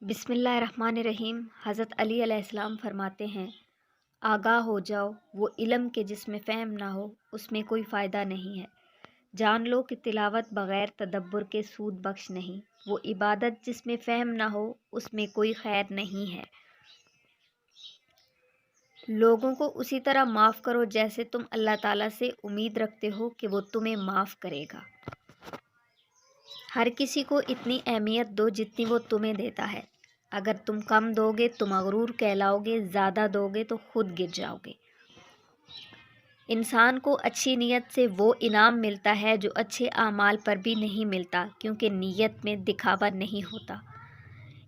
بسم اللہ الرحمن الرحیم۔ حضرت علی علیہ السلام فرماتے ہیں، آگاہ ہو جاؤ، وہ علم کے جس میں فہم نہ ہو اس میں کوئی فائدہ نہیں ہے۔ جان لو کہ تلاوت بغیر تدبر کے سود بخش نہیں۔ وہ عبادت جس میں فہم نہ ہو اس میں کوئی خیر نہیں ہے۔ لوگوں کو اسی طرح معاف کرو جیسے تم اللہ تعالیٰ سے امید رکھتے ہو کہ وہ تمہیں معاف کرے گا۔ ہر کسی کو اتنی اہمیت دو جتنی وہ تمہیں دیتا ہے۔ اگر تم کم دو گے تو مغرور کہلاؤ گے، زیادہ دو گے تو خود گر جاؤ گے۔ انسان کو اچھی نیت سے وہ انعام ملتا ہے جو اچھے اعمال پر بھی نہیں ملتا، کیونکہ نیت میں دکھاوا نہیں ہوتا۔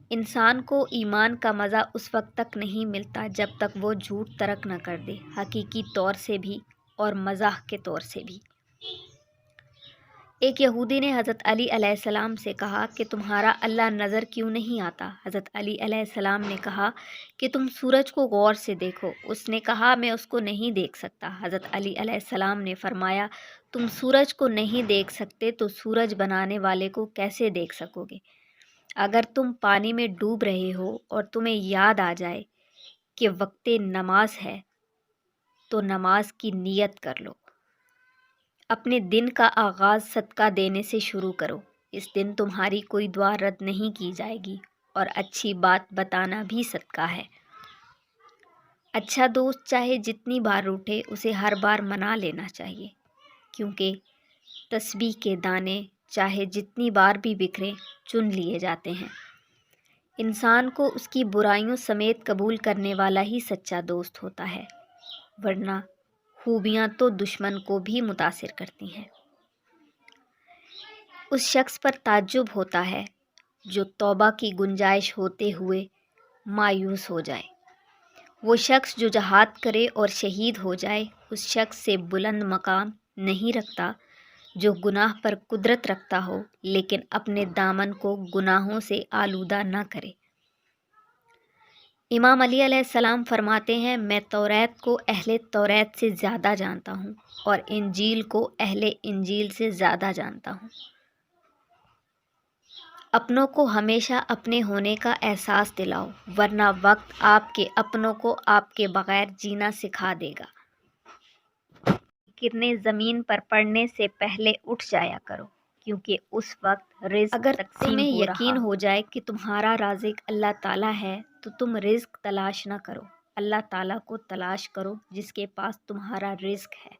انسان کو ایمان کا مزہ اس وقت تک نہیں ملتا جب تک وہ جھوٹ ترک نہ کر دے، حقیقی طور سے بھی اور مزاح کے طور سے بھی۔ ایک یہودی نے حضرت علی علیہ السلام سے کہا کہ تمہارا اللہ نظر کیوں نہیں آتا؟ حضرت علی علیہ السلام نے کہا کہ تم سورج کو غور سے دیکھو۔ اس نے کہا میں اس کو نہیں دیکھ سکتا۔ حضرت علی علیہ السلام نے فرمایا تم سورج کو نہیں دیکھ سکتے تو سورج بنانے والے کو کیسے دیکھ سکو گے؟ اگر تم پانی میں ڈوب رہے ہو اور تمہیں یاد آ جائے کہ وقت نماز ہے تو نماز کی نیت کر لو۔ اپنے دن کا آغاز صدقہ دینے سے شروع کرو۔ اس دن تمہاری کوئی دعا رد نہیں کی جائے گی اور اچھی بات بتانا بھی صدقہ ہے۔ اچھا دوست چاہے جتنی بار روٹھے اسے ہر بار منا لینا چاہیے، کیونکہ تسبیح کے دانے چاہے جتنی بار بھی بکھریں چن لیے جاتے ہیں۔ انسان کو اس کی برائیوں سمیت قبول کرنے والا ہی سچا دوست ہوتا ہے، ورنہ خوبیاں تو دشمن کو بھی متاثر کرتی ہیں۔ اس شخص پر تعجب ہوتا ہے جو توبہ کی گنجائش ہوتے ہوئے مایوس ہو جائے۔ وہ شخص جو جہاد کرے اور شہید ہو جائے اس شخص سے بلند مقام نہیں رکھتا جو گناہ پر قدرت رکھتا ہو لیکن اپنے دامن کو گناہوں سے آلودہ نہ کرے۔ امام علی علیہ السلام فرماتے ہیں میں توریت کو اہل توریت سے زیادہ جانتا ہوں اور انجیل کو اہل انجیل سے زیادہ جانتا ہوں۔ اپنوں کو ہمیشہ اپنے ہونے کا احساس دلاؤ، ورنہ وقت آپ کے اپنوں کو آپ کے بغیر جینا سکھا دے گا۔ کرنیں زمین پر پڑنے سے پہلے اٹھ جایا کرو، کیونکہ اس وقت رزق اگر تمہیں یقین ہو جائے کہ تمہارا رازق اللہ تعالیٰ ہے تو تم رزق تلاش نہ کرو، اللہ تعالیٰ کو تلاش کرو جس کے پاس تمہارا رزق ہے۔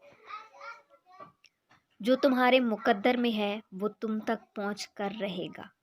جو تمہارے مقدر میں ہے وہ تم تک پہنچ کر رہے گا۔